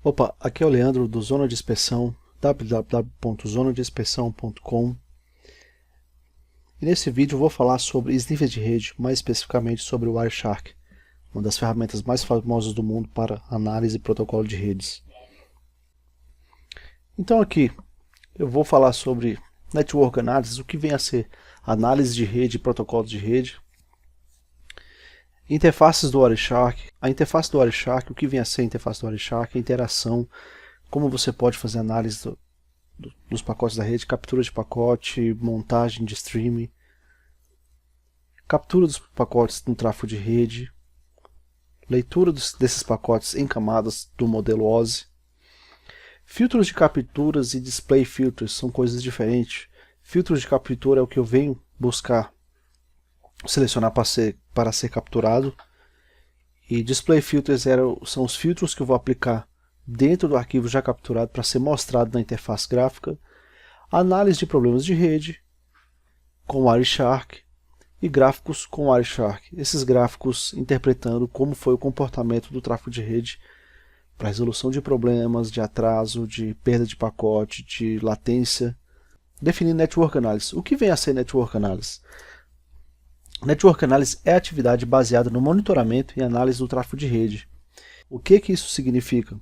Opa, aqui é o Leandro do Zona de Inspeção, www.zonadeinspeção.com, e nesse vídeo eu vou falar sobre sniffers de rede, mais especificamente sobre o Wireshark, uma das ferramentas mais famosas do mundo para análise e protocolo de redes. Então aqui eu vou falar sobre Network Analysis, o que vem a ser análise de rede e protocolos de rede, interfaces do Wireshark, a interface do Wireshark, o que vem a ser a interface do Wireshark, a interação, como você pode fazer análise dos pacotes da rede, captura de pacote, montagem de streaming, captura dos pacotes no tráfego de rede, leitura desses pacotes em camadas do modelo OSI. Filtros de capturas e display filters são coisas diferentes. Filtros de captura é o que eu venho buscar selecionar para ser capturado, e display filters são os filtros que eu vou aplicar dentro do arquivo já capturado para ser mostrado na interface gráfica. Análise de problemas de rede com Wireshark e gráficos com Wireshark. Esses gráficos interpretando como foi o comportamento do tráfego de rede para resolução de problemas, de atraso, de perda de pacote, de latência. Definindo Network Analysis. O que vem a ser Network Analysis? Network Analysis é a atividade baseada no monitoramento e análise do tráfego de rede. O que isso significa?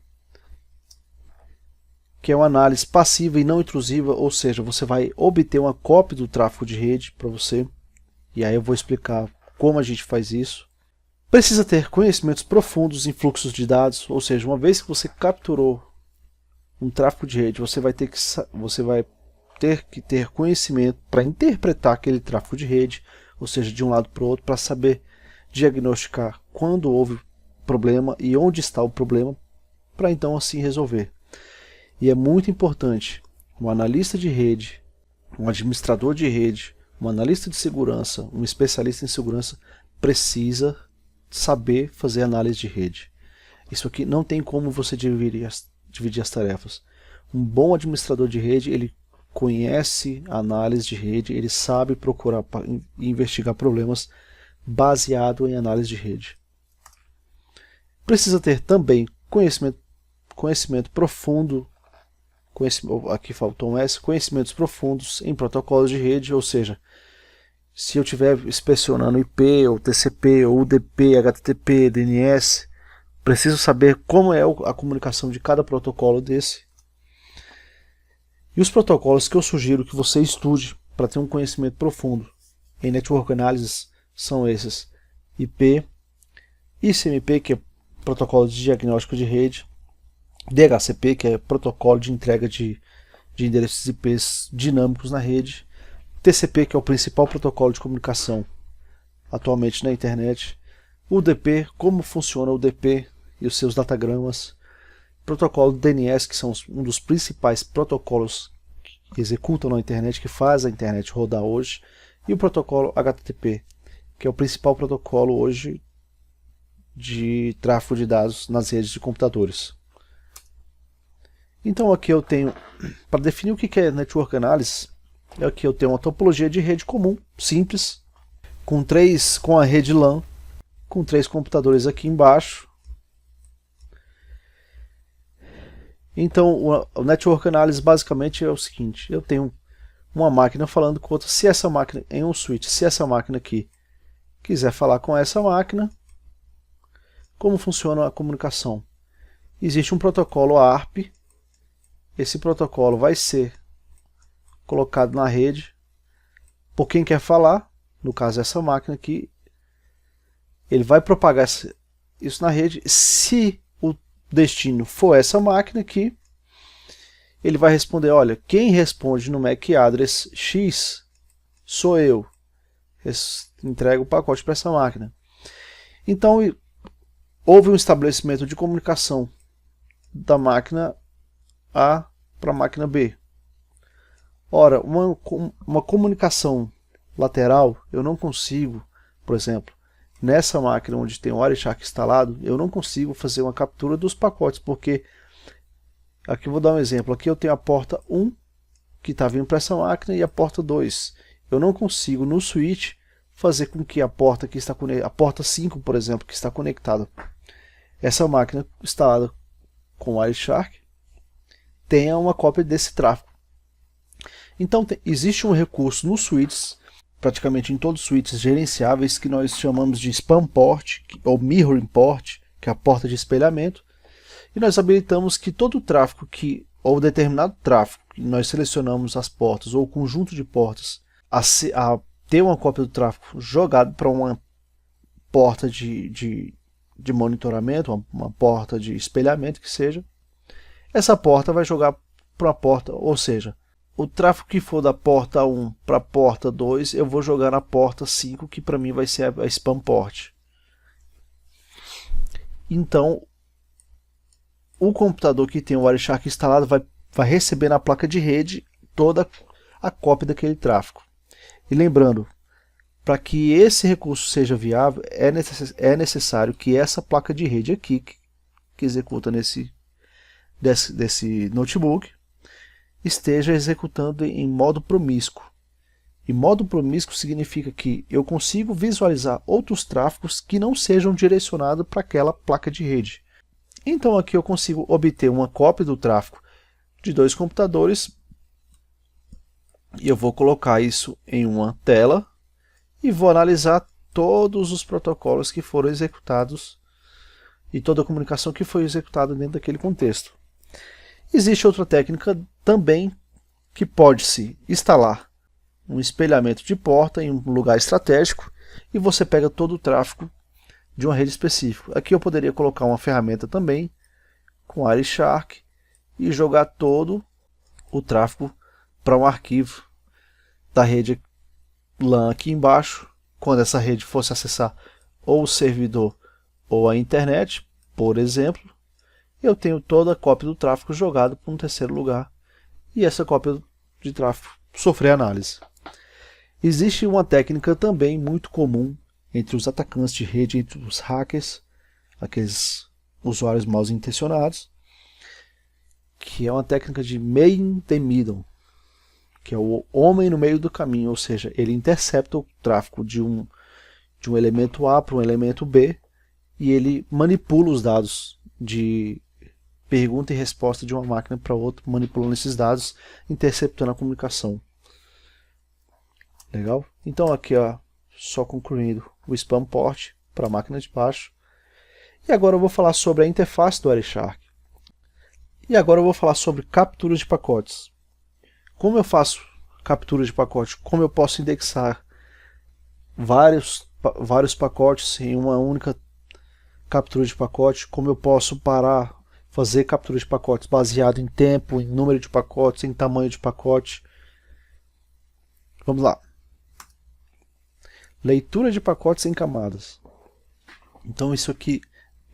Que é uma análise passiva e não intrusiva, ou seja, você vai obter uma cópia do tráfego de rede para você, e aí eu vou explicar como a gente faz isso. Precisa ter conhecimentos profundos em fluxos de dados, ou seja, uma vez que você capturou um tráfego de rede, você vai ter que ter conhecimento para interpretar aquele tráfego de rede, ou seja, de um lado para o outro, para saber diagnosticar quando houve problema e onde está o problema, para então assim resolver. E é muito importante, um analista de rede, um administrador de rede, um analista de segurança, um especialista em segurança, precisa saber fazer análise de rede. Isso aqui não tem como você dividir as tarefas. Um bom administrador de rede, ele conhece a análise de rede, ele sabe procurar e investigar problemas baseado em análise de rede. Precisa ter também conhecimento profundo, aqui faltou um S, conhecimentos profundos em protocolos de rede, ou seja, se eu estiver inspecionando IP, ou TCP, ou UDP, HTTP, DNS, preciso saber como é a comunicação de cada protocolo desse. E os protocolos que eu sugiro que você estude para ter um conhecimento profundo em Network Analysis são esses: IP, ICMP, que é protocolo de diagnóstico de rede, DHCP, que é protocolo de entrega de endereços IPs dinâmicos na rede, TCP, que é o principal protocolo de comunicação atualmente na internet, UDP, como funciona o UDP e os seus datagramas, protocolo DNS, que são um dos principais protocolos que executam na internet, que faz a internet rodar hoje, e o protocolo HTTP, que é o principal protocolo hoje de tráfego de dados nas redes de computadores. Então aqui eu tenho, para definir o que é Network Analysis, aqui eu tenho uma topologia de rede comum, simples, com a rede LAN, com 3 computadores aqui embaixo. Então, o Network Analysis basicamente é o seguinte: eu tenho uma máquina falando com outra. Se essa máquina, em um switch, se essa máquina aqui quiser falar com essa máquina, como funciona a comunicação? Existe um protocolo ARP, esse protocolo vai ser colocado na rede por quem quer falar, no caso essa máquina aqui, ele vai propagar isso na rede. Se o destino for essa máquina aqui, ele vai responder: olha, quem responde no MAC address X sou eu. Entrega o pacote para essa máquina. Então houve um estabelecimento de comunicação da máquina A para a máquina B. Ora, uma comunicação lateral eu não consigo, por exemplo, nessa máquina onde tem o Wireshark instalado, eu não consigo fazer uma captura dos pacotes, porque aqui eu vou dar um exemplo. Aqui eu tenho a porta 1 que está vindo para essa máquina e a porta 2. Eu não consigo no switch fazer com que a porta que está conectada, a porta 5, por exemplo, que está conectada, essa máquina instalada com Wireshark tenha uma cópia desse tráfego. Então existe um recurso nos switches, praticamente em todos os switches gerenciáveis, que nós chamamos de spam port ou mirroring port, que é a porta de espelhamento, e nós habilitamos que todo o tráfego ou determinado tráfego que nós selecionamos as portas ou o conjunto de portas a ter uma cópia do tráfego jogado para uma porta de monitoramento, uma porta de espelhamento que seja, essa porta vai jogar para a porta, ou seja, o tráfego que for da porta 1 para a porta 2, eu vou jogar na porta 5, que para mim vai ser a spam port. Então, o computador que tem o Wireshark instalado vai receber na placa de rede toda a cópia daquele tráfego. E lembrando, para que esse recurso seja viável, é necessário que essa placa de rede aqui, que executa desse notebook, esteja executando em modo promíscuo. E modo promíscuo significa que eu consigo visualizar outros tráfegos que não sejam direcionados para aquela placa de rede. Então aqui eu consigo obter uma cópia do tráfego de 2 computadores, e eu vou colocar isso em uma tela e vou analisar todos os protocolos que foram executados e toda a comunicação que foi executada dentro daquele contexto. Existe outra técnica também, que pode-se instalar um espelhamento de porta em um lugar estratégico e você pega todo o tráfego de uma rede específica. Aqui eu poderia colocar uma ferramenta também com Wireshark e jogar todo o tráfego para um arquivo da rede LAN aqui embaixo. Quando essa rede fosse acessar ou o servidor ou a internet, por exemplo, eu tenho toda a cópia do tráfego jogado para um terceiro lugar e essa cópia de tráfego sofrer análise. Existe uma técnica também muito comum entre os atacantes de rede, entre os hackers, aqueles usuários mal intencionados, que é uma técnica de man in the middle, que é o homem no meio do caminho, ou seja, ele intercepta o tráfego de um elemento A para um elemento B e ele manipula os dados de pergunta e resposta de uma máquina para outra, manipulando esses dados, interceptando a comunicação. Legal? Então aqui, ó, só concluindo o spam port para a máquina de baixo. E agora eu vou falar sobre a interface do Wireshark. E agora eu vou falar sobre captura de pacotes. Como eu faço captura de pacote? Como eu posso indexar vários pacotes em uma única captura de pacote? Como eu posso fazer captura de pacotes baseado em tempo, em número de pacotes, em tamanho de pacote? Vamos lá. Leitura de pacotes em camadas. Então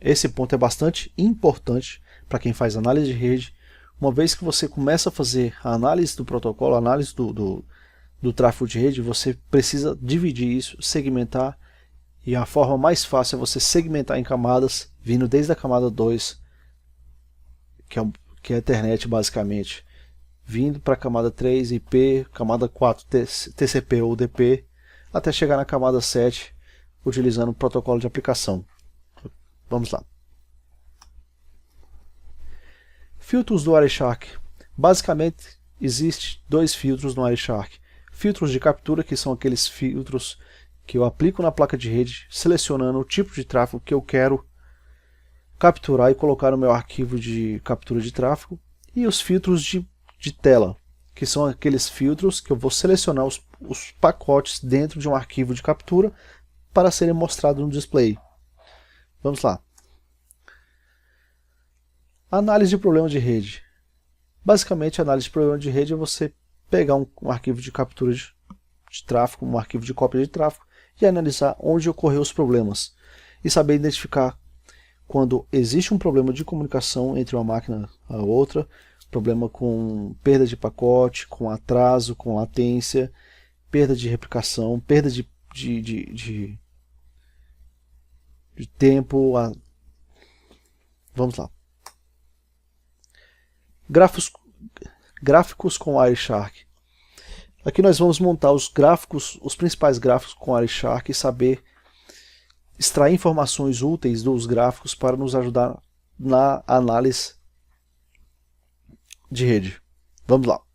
esse ponto é bastante importante para quem faz análise de rede. Uma vez que você começa a fazer a análise do protocolo, a análise do tráfego de rede, você precisa dividir isso, segmentar, e a forma mais fácil é você segmentar em camadas, vindo desde a camada 2, que é a internet basicamente, vindo para a camada 3, IP, camada 4, TCP ou UDP, até chegar na camada 7, utilizando o protocolo de aplicação. Vamos lá. Filtros do Wireshark. Basicamente, existem 2 filtros no Wireshark. Filtros de captura, que são aqueles filtros que eu aplico na placa de rede, selecionando o tipo de tráfego que eu quero capturar e colocar no meu arquivo de captura de tráfego. E os filtros de tela, que são aqueles filtros que eu vou selecionar os pacotes dentro de um arquivo de captura para serem mostrados no display. Vamos lá. Análise de problema de rede. Basicamente, a análise de problema de rede é você pegar um arquivo de captura de tráfego, um arquivo de cópia de tráfego e analisar onde ocorreu os problemas e saber identificar quando existe um problema de comunicação entre uma máquina e a outra, problema com perda de pacote, com atraso, com latência, perda de replicação, perda de tempo. Vamos lá. Gráficos com Wireshark. Aqui nós vamos montar os principais gráficos com Wireshark e saber extrair informações úteis dos gráficos para nos ajudar na análise de rede. Vamos lá.